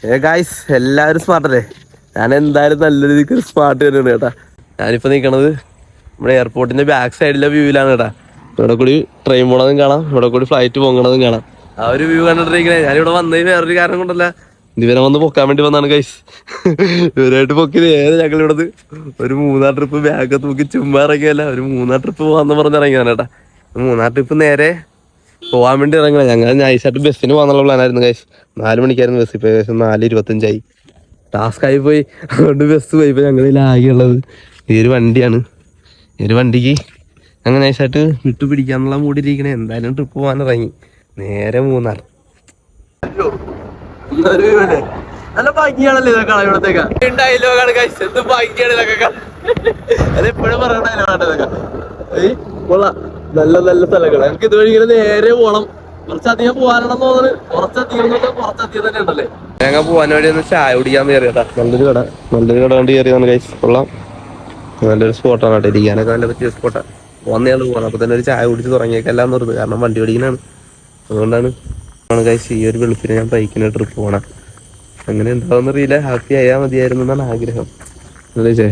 Guys എല്ലാവരും സ്മാർട്ടല്ലേ? ഞാൻ എന്തായാലും നല്ല രീതിക്ക് സ്മാർട്ട് തന്നെയാണ് കേട്ടാ. ഞാനിപ്പോൾ നിൽക്കണത് നമ്മുടെ എയർപോർട്ടിന്റെ ബാക്ക് സൈഡിലെ വ്യൂവിലാണ് കേട്ടാ. ഇവിടെ കൂടി ട്രെയിൻ പോണതും കാണാം, ഇവിടെ കൂടി ഫ്ലൈറ്റ് പൊങ്ങണതും കാണാം. ആ ഒരു വ്യൂ കണ്ടിട്ടിരിക്കണേ. ഞാനിവിടെ വന്നതിന് വേറൊരു കാരണം കൊണ്ടല്ല, ഇവരെ വന്ന് പൊക്കാൻ വേണ്ടി വന്നാണ് ഗൈസ്. ഇവരായിട്ട് പൊക്കി നേരെ ഞങ്ങളിവിടുന്ന് ഒരു 3-4 ട്രിപ്പ് ബാഗ് തൂക്കി ചുമ്മാ ഇറങ്ങിയല്ല, ഒരു 3-4 ട്രിപ്പ് പോകാന്ന് പറഞ്ഞിറങ്ങിയാണ് കേട്ടാ. 3-4 ട്രിപ്പ് നേരെ പോകാൻ വേണ്ടി ഇറങ്ങണേ. ഞങ്ങൾ നൈസായിട്ട് ബസ്സിന് പോകാന്നുള്ള പ്ലാനായിരുന്നു ഗൈസ്. 4 മണിക്കായിരുന്നു ബസ്, ഇപ്പോൾ ഏകദേശം 4:25 ടാസ്ക് ആയി പോയി. അതുകൊണ്ട് ബസ് പോയി. ഇപ്പൊ ഞങ്ങളിൽ ആകെയുള്ളത് ഈ ഒരു വണ്ടിയാണ്. ഈ ഒരു വണ്ടിക്ക് അങ്ങനെ നൈസായിട്ട് വിട്ടു പിടിക്കാന്നുള്ള മൂടിയിരിക്കണേ. എന്തായാലും ട്രിപ്പ് പോകാൻ ഇറങ്ങി നേരെ മൂന്നാർ. നല്ല ഭംഗിയാണല്ലോ ഇതൊക്കെ ഇവിടത്തേക്ക്. ഡയലോഗാണ് ഗൈസ്, എന്ത് ഭംഗിയാണ് ഇതൊക്കെ. അതെപ്പോഴും പറയുന്ന ഡയലോഗാണ് ഇതൊക്കെ. കൊള്ളാം, നല്ല നല്ല സ്ഥലങ്ങൾ. എനിക്ക് ഇതുവഴി ഇങ്ങനെ നേരെ പോകണം. കുറച്ചധികം പോകാനാണെന്ന് തോന്നുന്നത്. കുറച്ചധികം തന്നെ ഉണ്ടല്ലേ. ഞങ്ങൾ പോകാൻ വേണ്ടി ഒന്ന് ചായ കുടിക്കാന്ന് കയറിയതാ. നല്ലൊരു കട കൊണ്ട് കയറിയതാണ് ഗൈസ്. കൊള്ളാം, നല്ലൊരു സ്പോട്ടാണ് കേട്ടോ. ഇരിക്കാനൊക്കെ നല്ല പറ്റിയ സ്പോട്ടാണ്. വന്നയാൾ പോകണം. അപ്പൊ തന്നെ ഒരു ചായ കുടിച്ച് തുടങ്ങിയേക്കെല്ലാം നിർത്തുന്നത്. കാരണം വണ്ടി ഓടിക്കാനാണ്. അതുകൊണ്ടാണ് ഗൈസ് ഈ ഒരു വെളുപ്പിന് ഞാൻ ബൈക്കിന് ട്രിപ്പ് പോകണം. അങ്ങനെ എന്താണെന്നറിയില്ല. ഹാപ്പി ആയാൽ മതിയായിരുന്നു എന്നാണ് ആഗ്രഹം. അല്ലേ ചേ?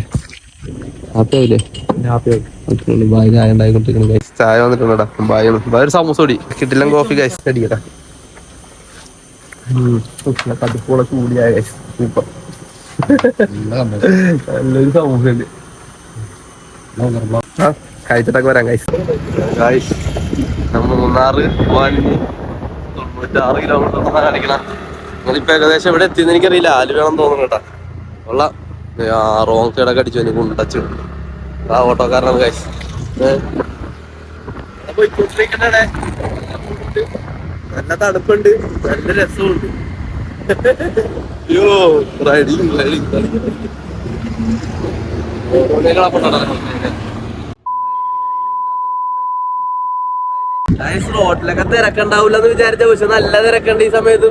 ഹാപ്പി ആയില്ലേ? ബായ് ചായ ഉണ്ടായിക്കൊണ്ടിരിക്കണം ഗൈസ്. ചായ വന്നിട്ടുണ്ടാ. ബായ് ഒരു സമൂസ കൂടി കിട്ടില്ല. കോഫി ഗൈസ് അടിക്കട്ടെ. കടുപ്പുള്ള ചൂടിയായ ഗൈസ്. സൂപ്പർ. നല്ലൊരു സമൂസ ഉണ്ട്. കഴിച്ചിട്ടൊക്കെ വരാം ഗൈസ്. ഗൈസ് നമ്മൾ 3 പോവാൻ 96 കിലോമീറ്റർ കാണിക്കണം. നിങ്ങളിപ്പോ ഏകദേശം എവിടെ എത്തിയെന്ന് എനിക്കറിയില്ല. ആലുവയാണെന്ന് തോന്നുന്നു കേട്ടാ. ഉള്ള റോങ് സൈഡൊക്കെ അടിച്ചു എനിക്ക് കുണ്ടച്ചു. ആ ഓട്ടോക്കാരനാണ് ഗൈസ്. നല്ല തണുപ്പുണ്ട്, നല്ല രസമുണ്ട്. അയ്യോ റോട്ടിലൊക്കെ തിരക്കുണ്ടാവില്ലെന്ന് വിചാരിച്ച, പക്ഷെ നല്ല തിരക്കുണ്ട് ഈ സമയത്ത്.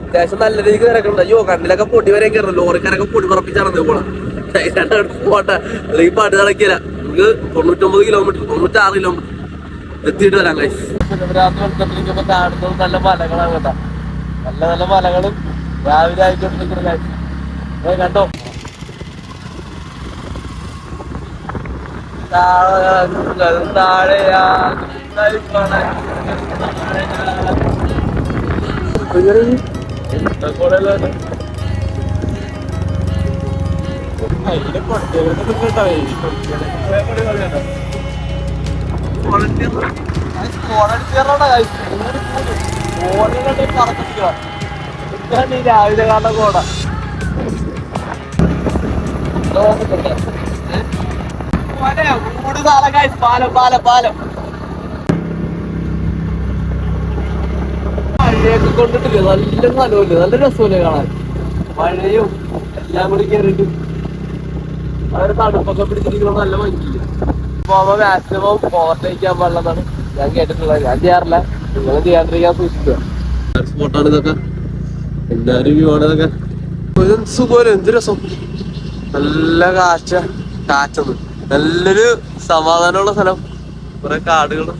അത്യാവശ്യം നല്ല രീതിക്ക് തിരക്കുണ്ട്. അയ്യോ കണ്ണിലൊക്കെ പൊടി വരെ കയറും. ലോറിക്കാരൊക്കെ പൊടി പറപ്പിച്ചാണ് പോണം. പോട്ടെ, അല്ലെങ്കിൽ പാട്ട് നടക്കില്ല. നമുക്ക് 99 കിലോമീറ്റർ 96 കിലോമീറ്റർ എത്തിയിട്ട് വരാം ഗൈസ്. കാണുന്നത് നല്ല മലകളാണ് കേട്ടാ. നല്ല നല്ല മലകളും രാവിലെ ആയിക്കൊണ്ടിരിക്കുന്ന ഗൈസ്. കണ്ടോ താഴെയാ രാവിലെ കാണുന്ന കോട. പാലം പാലം പാലം മഴയൊക്കെ കൊണ്ടിട്ടില്ലേ. നല്ല സ്ഥലമല്ലേ, നല്ല രസമല്ലേ കാണാൻ. മഴയും എല്ലാം കൂടി കയറിയിട്ട് അവരെ തണുപ്പൊക്കെ പിടിച്ചിരിക്കണം. നല്ല ഭംഗിയില്ല. പോകുമ്പോ മാക്സിമം ഓവർടേക്കാൻ പാടില്ലെന്നാണ് ഞാൻ കേട്ടിട്ടുള്ളത്. ഞാൻ ചെയ്യാറില്ല, നിങ്ങളും ചെയ്യാണ്ടിരിക്കാൻ സൂക്ഷിക്കുക. സ്പോട്ടാണ് ഇതൊക്കെ. എല്ലാരും വ്യൂ ആണ് ഇതൊക്കെ. സുഖമല്ലേ, എന്ത് രസം. നല്ല കാറ്റൊന്നും നല്ലൊരു സമാധാനമുള്ള സ്ഥലം. കുറെ കാടുകളും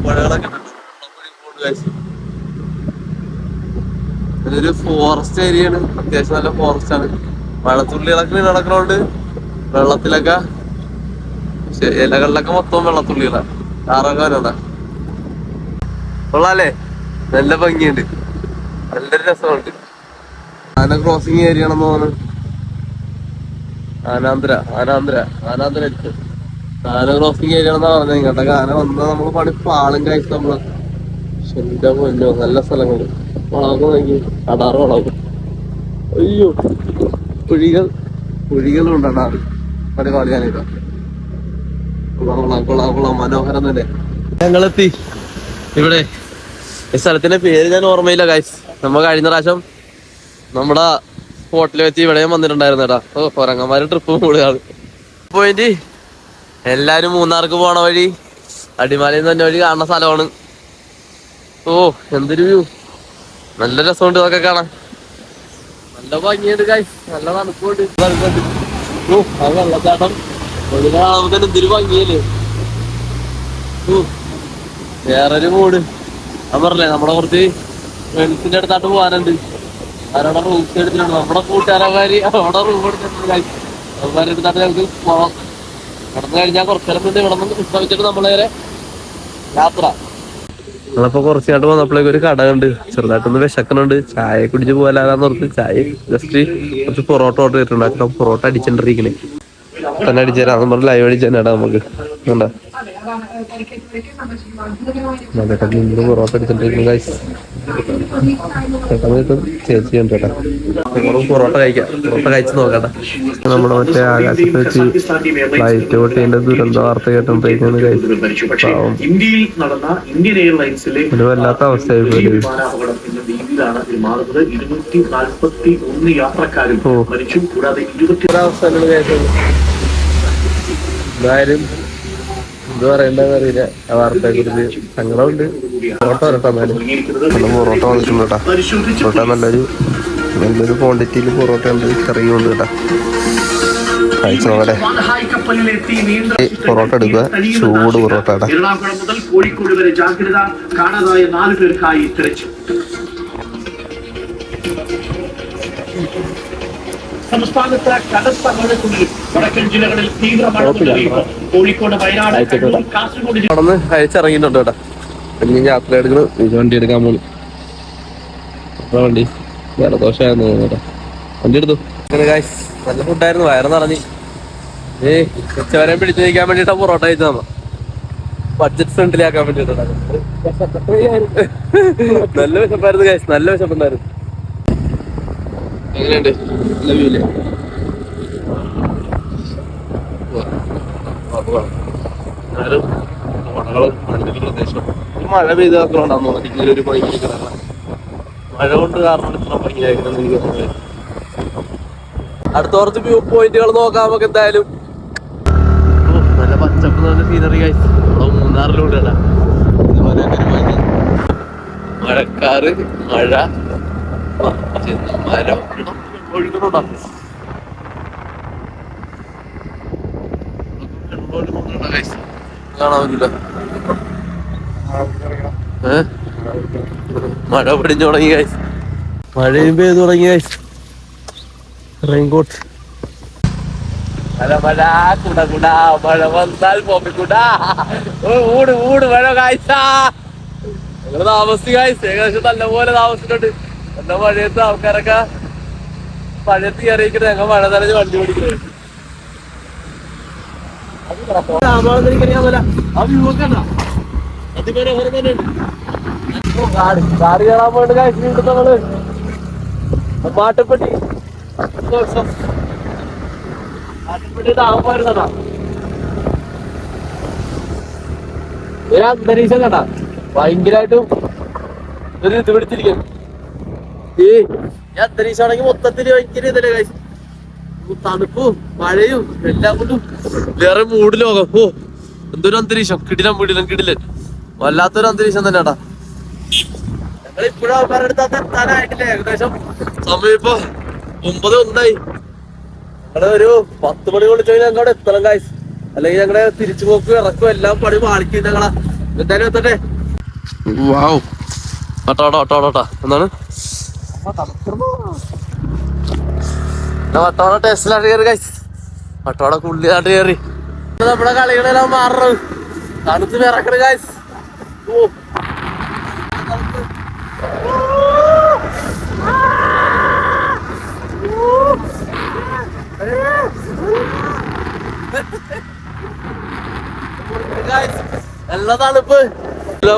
പുഴകളൊക്കെ ഒരു ഫോറസ്റ്റ് ഏരിയയാണ്. അത്യാവശ്യം നല്ല ഫോറസ്റ്റ് ആണ്. മഴത്തുള്ളികളൊക്കെ നടക്കണോണ്ട് വെള്ളത്തിലൊക്കെ ഇലകളിലൊക്കെ മൊത്തം വെള്ളത്തുള്ളികളാണ്. കാറൊക്കെ വരണ്ട. കൊള്ളാല്ലേ, നല്ല ഭംഗിയുണ്ട്, നല്ലൊരു രസമുണ്ട്. ആന ക്രോസിങ് ഏരിയ ആണെന്ന് തോന്നുന്നു. ആനാന്ധ്ര എടുത്ത് ആന ക്രോസിങ് ഏരിയ ആണെന്നാ പറഞ്ഞത്. ഇങ്ങോട്ടൊക്കെ ആന വന്നാൽ നമ്മൾ പണി പാളും കഴിച്ച് നമ്മള്. എന്റെ പൊന്നോ, നല്ല സ്ഥലങ്ങള്. വളവ് നോക്കി, കടാറ് വളവ്. അയ്യോ കുഴികളുണ്ടാണ്. പണി പാളിയാനില്ല. കൊള്ളാം മനോഹരം തന്നെ. ഞങ്ങളെത്തി ഇവിടെ. ഈ സ്ഥലത്തിന്റെ പേര് ഞാൻ ഓർമ്മയില്ല ഗൈസ്. നമ്മ കഴിഞ്ഞ പ്രാവശ്യം നമ്മുടെ സ്പോട്ടിൽ വെച്ച് ഇവിടെയും വന്നിട്ടുണ്ടായിരുന്നു കേട്ടാ. കൊരങ്ങന്മാര് ട്രിപ്പ് കൂടുകയാണ്. പോയിന്റ് എല്ലാരും മൂന്നാർക്ക് പോണ വഴി അടിമാലിയിൽ തന്നെ വഴി കാണുന്ന സ്ഥലമാണ്. എന്തൊരു വ്യൂ, നല്ല രസമുണ്ട് ഇതൊക്കെ കാണാൻ. നല്ല ഭംഗിയുണ്ട് ഗൈസ്, നല്ല തണുപ്പുണ്ട്. ആ വെള്ളച്ചാട്ടം കാണുമ്പോ തന്നെ എന്തൊരു ഭംഗിയല്ലേ. വേറൊരു മൂഡ്. ഞാൻ പറഞ്ഞേ, നമ്മുടെ കുറച്ച് ഫ്രണ്ട്സിന്റെ അടുത്തായിട്ട് പോകാനുണ്ട്. അവരവിടെ റൂംസ് എടുത്തിട്ടുണ്ട്. നമ്മുടെ കൂട്ടുകാരന്മാര് അവിടെ റൂം എടുത്തിട്ടുണ്ട്. അവന്മാരുടെ അടുത്തായിട്ട് ഞങ്ങൾക്ക് പോകാം. നടന്നു കഴിഞ്ഞാൽ കുറച്ചേരം മുന്നേ ഇവിടെ നിന്ന് വിശ്രമിച്ചിട്ട് നമ്മളെ യാത്ര. നമ്മളിപ്പോ കുറച്ചായിട്ട് വന്നപ്പോഴേക്ക് ഒരു കട ഉണ്ട്. ചെറുതായിട്ടൊന്ന് വിശക്കണുണ്ട്. ചായ കുടിച്ച് പോകാനാന്ന് ഓർത്ത് ചായ ജസ്റ്റ് കുറച്ച് പൊറോട്ട ഓർഡർ ചെയ്തിട്ടുണ്ട്. പൊറോട്ട അടിച്ചിട്ടിരിക്കണേ തന്നെ അടിച്ചുതരാം. നമ്മൾ ലൈവ് അടിച്ചാടാ നമുക്ക് എന്താ പൊറോട്ട അടിച്ചിട്ടിരിക്കുന്നു. ചേച്ചി ഉണ്ട് കേട്ടാ. നമ്മളും പൊറോട്ട കഴിക്കാം. പൊറോട്ട കഴിച്ച് നോക്കട്ടെ. നമ്മുടെ മറ്റേ ആകാശത്ത് വെച്ച് ഫ്ലൈറ്റ് പൊട്ടിന്റെ ദുരന്ത വാർത്ത കേട്ടോണ്ടിരിക്കുന്നു. ഒരു വല്ലാത്ത അവസ്ഥയായി പോയി. എന്തായാലും എന്ത് പറയണ്ടെന്ന് അറിയില്ല. ആ വാർത്തയെ കുറിച്ച് സങ്കടമുണ്ട്. പൊറോട്ട വരട്ടെ. എന്നാലും പൊറോട്ട വന്നിട്ടുണ്ട് കേട്ടാ. പൊറോട്ട നല്ലൊരു ക്വാണ്ടിറ്റിയിൽ പൊറോട്ട ഉണ്ട്. കറിയുണ്ട് കേട്ടാ. കഴിച്ചു നോക്കട്ടെ. പൊറോട്ട എടുക്കുക. ചൂട് പൊറോട്ട കേട്ടാ. കോഴിക്കോട് വരെ ജാഗ്രത. കാണാതായ 4 പേർക്കായി തിരച്ചിൽ. സംസ്ഥാനത്ത് കനത്ത മഴക്കുള്ളിൽ വടക്കൻ ജില്ലകളിൽ തീവ്ര മഴ തുടരുന്നു. കോഴിക്കോട്, വയനാട്, കാസർഗോഡ് നടന്ന് അയച്ചിറങ്ങിയിട്ടുണ്ട് കേട്ടാ. ഇനി യാത്ര എടുക്കണം. വണ്ടി എടുക്കാൻ പോണു. വണ്ടി ജലദോഷമായിരുന്നു കേട്ടാ. വണ്ടി എടുത്തു. നല്ല ഫുഡായിരുന്നു. വയറ് നിറഞ്ഞ്. ഉച്ചവരെ പിടിച്ചു നിൽക്കാൻ വേണ്ടിട്ടാ പൊറോട്ട കഴിച്ചു. നമ്മ ബഡ്ജറ്റ് ഫ്രണ്ട്ലിയാക്കാൻ വേണ്ടിട്ടാ. നല്ല വിശപ്പായിരുന്നു ഗൈസ്. നല്ല വിശപ്പുണ്ടായിരുന്നു. എങ്ങനെയുണ്ട്? നല്ല വ്യൂ ഇല്ലേ? മഴ പെയ്ത് കാരണമുണ്ടാന്ന് തോന്നുന്നു ഇങ്ങനൊരു ഭംഗി. മഴ കൊണ്ട് കാരണം ഇത്ര ഭംഗിയായിരുന്നു എനിക്ക് തോന്നുന്നത്. അടുത്ത കുറച്ച് വ്യൂ പോയിന്റുകൾ നോക്കാം നമുക്ക് എന്തായാലും. നല്ല പച്ചപ്പ് നല്ല സീനറി ഗൈസ്. നമ്മുടെ മൂന്നാറിലൂടെ മഴക്കാറ്, മഴ, മരം ഒഴുകുന്നുണ്ടോ? കാണാവില്ല. മഴ പിടിഞ്ഞു തുടങ്ങി ഗൈസ്. മഴയും പെയ്തു തുടങ്ങി ഗൈസ്. റെയിൻകോട്ട്. മഴ മഴ കുട കുട മഴ വന്നാൽ പോപ്പിക്കുട. ഊട് ഊട് മഴ കാഴ്ച. ഞങ്ങള് താമസിച്ചു ഗൈസ്. ഏകദേശം നല്ലപോലെ താമസിച്ചിട്ടുണ്ട്. നല്ല മഴയത്ത് ആൾക്കാരൊക്കെ മഴയത്ത് കയറിയിരിക്കുന്നത്. ഞങ്ങൾ മഴ നനഞ്ഞ് വണ്ടി ഓടിക്കുന്നത്. കാട് കയറാൻ പോയിട്ട് കാഴ്ച നമ്മള് മാട്ടുപ്പെട്ടി ഡാമായിരുന്നടാ. ഒരു അന്തരീക്ഷം കണ്ടാ ഭയങ്കരമായിട്ടും ഒരു ഇത് പിടിച്ചിരിക്കുന്നു. ഈ അന്തരീക്ഷമാണെങ്കിൽ മൊത്തത്തില് ഭയങ്കര ഇതല്ലേ കാഴ്ച. തണുപ്പും മഴയും എല്ലാം കൊണ്ടും വേറെ മൂഡ് ലോകം. ഓ എന്തൊരു അന്തരീക്ഷം. കിടിലം കിടിലം കിടിലൻ. വല്ലാത്തൊരു അന്തരീക്ഷം തന്നെയാടാ. ഞങ്ങളിപ്പോഴും ആൾക്കാരുടെ അടുത്ത് എത്താനായിട്ടില്ല. ഏകദേശം സമയം ഇപ്പൊ 9:01. ഞങ്ങള് ഒരു 10 മണി കൊണ്ട് കഴിഞ്ഞാൽ ഞങ്ങൾ അവിടെ എത്തണം ഗൈസ്. അല്ലെങ്കിൽ ഞങ്ങളുടെ തിരിച്ചു പോക്ക് ഇറക്കും എല്ലാം പണി പാളിക്കും ഞങ്ങളാ. എന്തായാലും എത്തട്ടെ. വാവ് ഓട്ടോട്ടാ എന്താണ് വട്ടോടെ ടെസ്റ്റിലാട്ട് കയറി ഗൈസ്. വട്ടോടെ കുള്ളിലാട്ട് കയറി. നമ്മുടെ കളികളെല്ലാം മാറണം. തണുത്ത് വിറക്കണ ഗൈസ്. ഓ നല്ല തണുപ്പ്.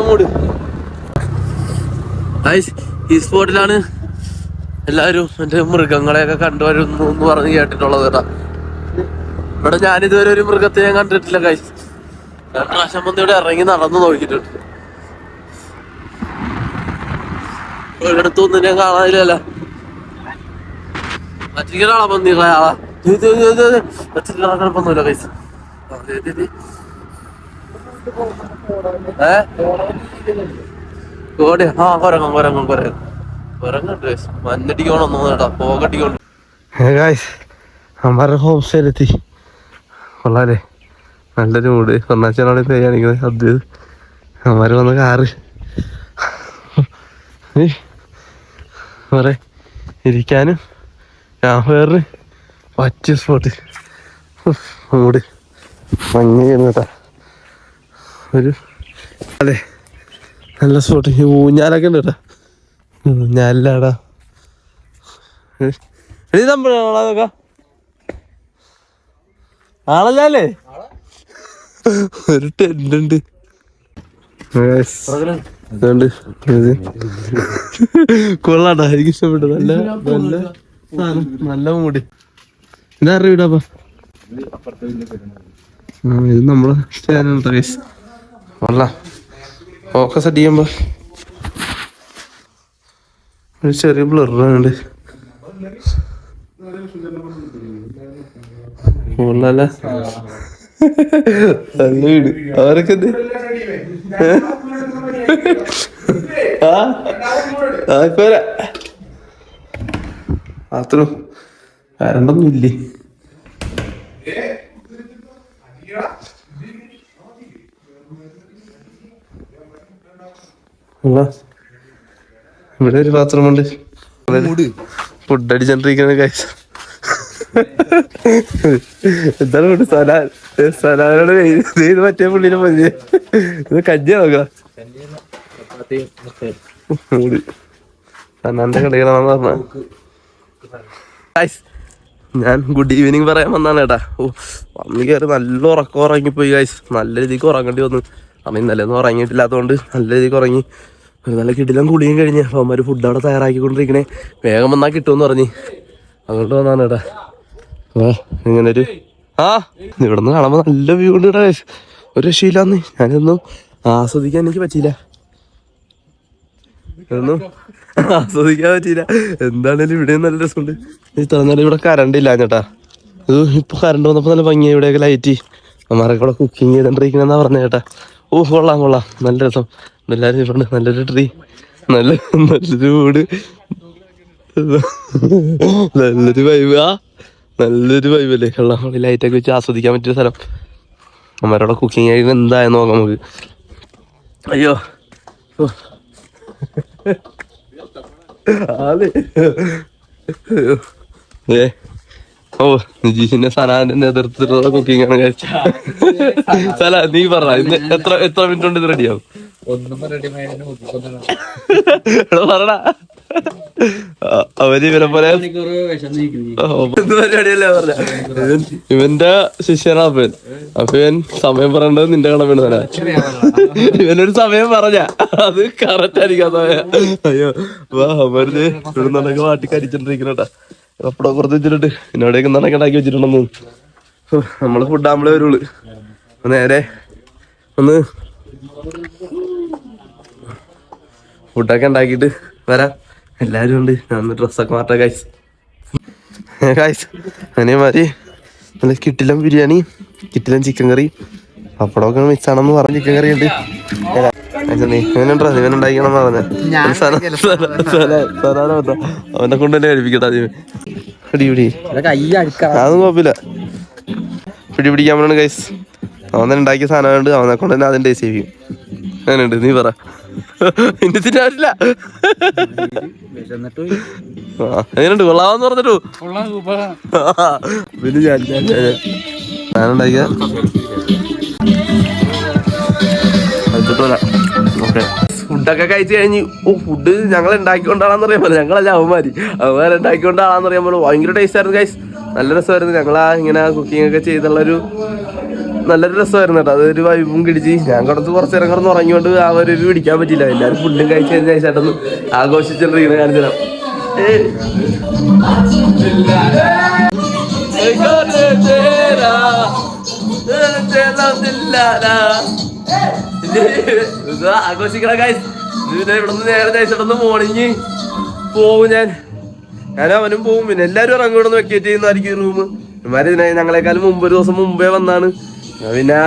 മൂട് ഗൈസ്. ഈ സ്പോട്ടിലാണ് എല്ലാവരും എന്റെ മൃഗങ്ങളെയൊക്കെ കണ്ടുവരുന്നു എന്ന് പറഞ്ഞ് കേട്ടിട്ടുള്ളത് കേട്ടാ. ഇവിടെ ഞാനിതുവരെ ഒരു മൃഗത്തെ ഞാൻ കണ്ടിട്ടില്ല ഗൈസ്. 2 പ്രാവശ്യം വന്ന് ഇവിടെ ഇറങ്ങി നടന്നു നോക്കിയിട്ടുണ്ട്. ഒരിടത്തൊന്നും ഞാൻ കാണാനില്ല. മറ്റൊരാളാ പന്നിയുള്ള ആളാ. ഒന്നുമില്ല ഗൈസ്. കോടി കൊരങ്ങും മഞ്ഞടിക്കോണോ കേട്ടാ. പോകട്ടിക്കോണ്ട് അമ്മാരുടെ ഹോം സ്റ്റേയിലെത്തി. കൊള്ളാല്ലേ. നല്ലൊരു മൂട്. ഒന്നാച്ചാണ് പേ കാണിക്കുന്നത്. അത് അമ്മാര് വന്ന കാറ് കുറെ ഇരിക്കാനും വേറെ പറ്റിയ സ്പോട്ട്. മൂട് മഞ്ഞ കേട്ടാ ഒരു അതെ നല്ല സ്പോട്ട്. ഈ ഊഞ്ഞാലൊക്കെ ഉണ്ട് കേട്ടാ. ഊഞ്ഞാലാടാ തമ്മിലാണോക്കെ ആളല്ലേ. ഒരു ടെന്റ് ഉണ്ട് കൊള്ളാട്ടാ. എനിക്ക് ഇഷ്ടപ്പെട്ടു. നല്ല നല്ല സാധനം. നല്ല മൂടി. ഇതറിയൂടാ. ഇത് നമ്മളെ സ്റ്റാൻഡ് കൊള്ളാം. ഫോക്കസ് അടിക്കുമ്പോ ഒരു ചെറിയ ബ്ലറുണ്ട്. കൊള്ളാല. നല്ല വീട്. അവരൊക്കെ എന്ത് അത്ര കരണ്ടൊന്നും ഇല്ലേ. ഇവിടെ ഒരു ബാത്റൂം ഉണ്ട്. ഫുഡ് അടിച്ചോണ്ടിരിക്കുന്ന കാഴ്ച. എന്താണ് ഫുഡ്? സലാനോട് ഇത് മറ്റേ പുള്ളിനെ മതി. ഇത് കഞ്ഞി നോക്കാം. സനാന്റെ കടകളാണെന്ന് പറഞ്ഞ. ഞാൻ ഗുഡ് ഈവനിങ് പറയാൻ വന്നാണ് കേട്ടാ. വന്ന് കയറി നല്ല ഉറക്കം ഉറങ്ങിപ്പോയി ഗൈസ്. നല്ല രീതിക്ക് ഉറങ്ങേണ്ടി വന്നു. അമ്മ ഇന്നലെ ഒന്നും ഉറങ്ങിയിട്ടില്ലാത്തതുകൊണ്ട് നല്ല രീതിക്ക് ഉറങ്ങി. ഒരു നല്ല കിടിലം കുളിയും കഴിഞ്ഞ് അവന്മാർ ഫുഡ് അവിടെ തയ്യാറാക്കിക്കൊണ്ടിരിക്കണേ. വേഗം വന്നാൽ കിട്ടുമെന്ന് പറഞ്ഞ് അതുകൊണ്ട് വന്നാണ് കേട്ടാ. ഇങ്ങനെ ഒരു ഇവിടെ നിന്ന് കാണുമ്പോൾ നല്ല വ്യൂ ഉണ്ട് കേട്ടാ. ഒരു രക്ഷയില്ലാന്ന്. ഞാനൊന്നും ആസ്വദിക്കാൻ എനിക്ക് പറ്റിയില്ല. ഒന്നും ആസ്വദിക്കാൻ പറ്റിയില്ല. എന്താണേലും ഇവിടെ നല്ല രസമുണ്ട്. ഇത്ര നേരം ഇവിടെ കറണ്ട് ഇല്ല ചേട്ടാ. ഇത് ഇപ്പൊ കറണ്ട് വന്നപ്പോ നല്ല ഭംഗിയായി. ഇവിടെയൊക്കെ ലൈറ്റ് അമ്മമാരൊക്കെ ഇവിടെ കുക്കിംഗ് ചെയ്തോണ്ടിരിക്കണെന്നാ പറഞ്ഞ ചേട്ടാ. കൊള്ളാം കൊള്ളാം. നല്ല രസം. എല്ലാരും ഇവിടെ നല്ലൊരു ട്രീ, നല്ലൊരു വീട്, നല്ലൊരു വൈബ്. നല്ലൊരു വൈബല്ലേ. കൊള്ളാം. ലൈറ്റൊക്കെ വെച്ച് ആസ്വദിക്കാൻ പറ്റിയ സ്ഥലം. അമ്മമാരോടെ കുക്കിംഗ് ആയി എന്തായെന്ന് നോക്കാം നമുക്ക്. അയ്യോ നിജീഷിന്റെ സനാന്റെ നേതൃത്വത്തിലുള്ള കുക്കിംഗ് ആണ്. സല നീ പറ ഇന്ന് എത്ര മിനിറ്റ് കൊണ്ട് ഇത് റെഡിയാവും? പറടാ. അവര് ഇവരെ പോലെ പരിപാടിയല്ലേ പറഞ്ഞ. ഇവന്റെ ശിഷ്യനാ അപ്പൻ. അപ്പൊ ഇവൻ സമയം പറയേണ്ടത് നിന്റെ കടമയാണ് തന്നെ. ഇവനൊരു സമയം പറഞ്ഞ അത് കറക്റ്റ് ആയിരിക്കും സമയം. അയ്യോ അവര് ഇവിടെ നിന്നൊക്കെ വാട്ടി കരിച്ചോണ്ടിരിക്കണട്ടാ. പപ്പടം പുറത്ത് വെച്ചിട്ട് എന്നോടേക്ക് നന്നൊക്കെ ഉണ്ടാക്കി വെച്ചിട്ടുണ്ടെന്ന്. നമ്മള് ഫുഡ് ആകുമ്പോഴേ വരുള്ളു. നേരെ ഒന്ന് ഫുഡൊക്കെ ഉണ്ടാക്കിയിട്ട് വരാം. എല്ലാരും ഉണ്ട്. ഞാൻ ഡ്രസ്സൊക്കെ മാറ്റാം ഗൈസ്. അതേമാതിരി നല്ല കിട്ടിലം ബിരിയാണി, കിട്ടിലം ചിക്കൻ കറി, പപ്പടമൊക്കെ മിക്സ് ആണെന്ന് പറഞ്ഞ ചിക്കൻ കറി ഉണ്ട്. ഇവനുണ്ടോ? ഇവനുണ്ടാക്കണമെന്ന് പറഞ്ഞ അവനെ കൊണ്ട് തന്നെ കഴിപ്പിക്കട്ടെ. ആദ്യം പിടി അതൊന്നും കുഴപ്പമില്ല. പിടിക്കാൻ വേണം ഗൈസ്. അവൻ തന്നെ ഉണ്ടാക്കിയ സാധനമുണ്ട്. അവനെ കൊണ്ട് തന്നെ അതിൻ്റെ ടേസ്റ്റ് ചെയ്യും. അങ്ങനെയുണ്ട്. നീ പറ. ഇനി തിന്നാറില്ല. എങ്ങനെയുണ്ട്? കൊള്ളാമെന്ന് പറഞ്ഞിട്ടു. പിന്നെ ഞാനുണ്ടാക്കിയ ഫുഡൊക്കെ കഴിച്ചു കഴിഞ്ഞ് ഫുഡ് ഞങ്ങൾ ഉണ്ടാക്കിക്കൊണ്ടാണെന്ന് അറിയാൻ പോലെ. ഞങ്ങളല്ല അവന്മാര് ഉണ്ടാക്കിക്കൊണ്ടാണെന്ന് അറിയാൻ പോലെ. ഭയങ്കര ടേസ്റ്റ് ആയിരുന്നു ഗൈസ്. നല്ല രസമായിരുന്നു. ഞങ്ങളാ ഇങ്ങനെ കുക്കിംഗ് ഒക്കെ ചെയ്തുള്ളൊരു നല്ലൊരു രസമായിരുന്നു കേട്ടോ. അതൊരു വൈബും കിടിച്ച് ഞാൻ കുറച്ച് നേരം കിടന്ന് ഉറങ്ങിക്കൊണ്ട് ആ ഒരു പിടിക്കാൻ പറ്റില്ല. എല്ലാവരും ഫുഡും കഴിച്ച് കഴിഞ്ഞ ചേട്ടന്ന് ആഘോഷിച്ചോണ്ടിരിക്കണ കാണിച്ചു തരാം. ആഘോഷിക്കണ ഗൈസ്. ഇവിടെ നിന്ന് നേരെ ചേട്ടന്ന് മോർണിംഗ് പോവും. ഞാനും അവനും പോവും. പിന്നെ എല്ലാവരും ഇറങ്ങും. ഇവിടെ നിന്ന് വെക്കേറ്റ് ചെയ്യുന്നതായിരിക്കും റൂം. ഇവന്മാര് ഞങ്ങളെക്കാളും ഒരു ദിവസം മുമ്പേ വന്നാണ്. പിന്നെ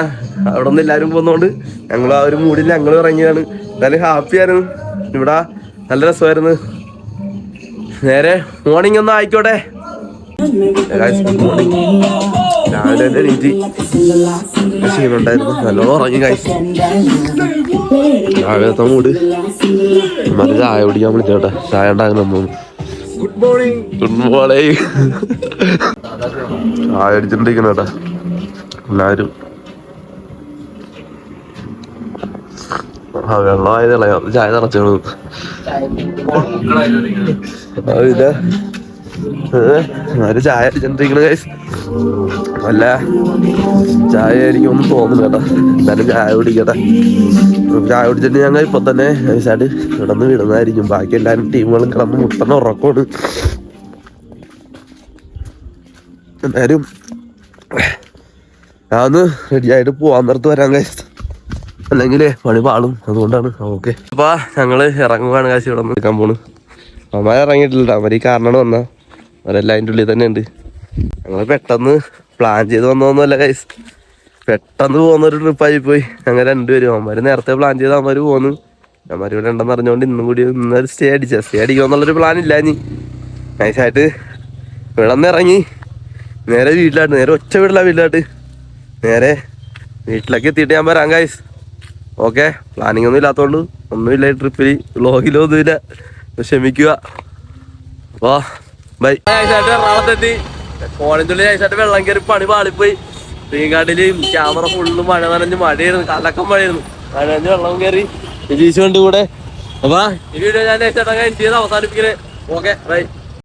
അവിടെ നിന്ന് എല്ലാവരും പോകുന്നതുകൊണ്ട് ഞങ്ങൾ ആ ഒരു മൂഡിൽ ഞങ്ങൾ ഇറങ്ങിയാണ്. എന്തായാലും ഹാപ്പിയായിരുന്നു. ഇവിടെ നല്ല രസമായിരുന്നു. നേരെ മോർണിംഗ് ഒന്നും ആയിക്കോട്ടെ. മോർണിംഗ് രാവിലെ തന്നെ എണീറ്റ് ക്ഷീണുണ്ടായിരുന്നു. നല്ലോണം ഉറങ്ങി ഗൈസ്. രാവിലത്തെ മൂഡ് മതി. ചായ കുടിക്കാൻ വിളിച്ചോട്ടെ. ചായ ഉണ്ടാകുന്ന ഗുഡ് മോർണിംഗ്. ചായ അടിച്ചിട്ടിരിക്കണേട്ടാ എല്ലാരും. വെള്ളമായതല്ല ചായ നിറച്ചോളൂ. ആര് ചായ അടിച്ചിട്ടിരിക്കണ അല്ല ചായ ആയിരിക്കും ഒന്നും തോന്നുന്നു കേട്ടോ. എന്നാലും ചായ കുടിക്കട്ടെ. ചായ കുടിച്ചിട്ട് ഞങ്ങൾ ഇപ്പൊ തന്നെ നൈസായിട്ട് കിടന്ന് വിടുന്നതായിരിക്കും. ബാക്കി എല്ലാവരും ടീമുകളും കിടന്ന് മുട്ടണ ഉറക്കമാണ്. എന്തായാലും ഞാനൊന്ന് റെഡിയായിട്ട് പോവാൻ നേരത്ത് വരാൻ കഴിച്ചു, അല്ലെങ്കിൽ പണി പാളും. അതുകൊണ്ടാണ്. ഓക്കെ അപ്പൊ ഞങ്ങള് ഇറങ്ങുവാണ്. കാശ് ഇവിടെ നിൽക്കാൻ പോണ്. അമ്മ ഇറങ്ങിയിട്ടില്ല. അവര് ഈ കാരണമാണ് വന്ന അവരെല്ലാം അതിൻ്റെ ഉള്ളിൽ തന്നെ ഉണ്ട്. ഞങ്ങൾ പെട്ടെന്ന് പ്ലാൻ ചെയ്ത് വന്നതൊന്നുമല്ല ഗൈസ്. പെട്ടെന്ന് പോകുന്നൊരു ട്രിപ്പായി പോയി. ഞങ്ങൾ രണ്ടുപേരും. അവന്മാര് നേരത്തെ പ്ലാൻ ചെയ്ത് അവന്മാര് പോന്നു. അവന്മാർ ഇവിടെ ഉണ്ടെന്ന് അറിഞ്ഞുകൊണ്ട് ഇന്നും കൂടി ഇന്നൊരു സ്റ്റേ അടിക്കുമെന്നുള്ളൊരു പ്ലാൻ ഇല്ല. ഇനി നൈസായിട്ട് ഇവിടെ നിന്ന് ഇറങ്ങി നേരെ വീട്ടിലായിട്ട്, നേരെ ഒറ്റ വീട്ടിലായിട്ട് നേരെ വീട്ടിലേക്ക് എത്തിയിട്ട് ഞാൻ വരാം ഗൈസ്. ഓക്കെ, പ്ലാനിങ് ഒന്നും ഇല്ലാത്തതുകൊണ്ട് ഒന്നുമില്ല ഈ ട്രിപ്പിൽ. വ്ളോഗിലോ ഒന്നുമില്ല, ക്ഷമിക്കുക. അപ്പൊ ബൈ. എറണാകുളത്തെത്തി. കോളേജുള്ളിൽ നൈസായിട്ട് വെള്ളം കയറി പണി പാളിപ്പോയി. സ്ക്രീൻകാർഡില് ക്യാമറ ഫുള്ള് മഴ നനഞ്ഞ് മഴയായിരുന്നു. കലക്കം മഴയായിരുന്നു. മഴ നനഞ്ഞ് വെള്ളം കയറി ജീസുണ്ട് കൂടെ. അപ്പൊ ഈ വീഡിയോ ഞാൻ നൈസായിട്ട് എൻഡ് ചെയ്ത് അവസാനിപ്പിക്കണേ. Okay bye.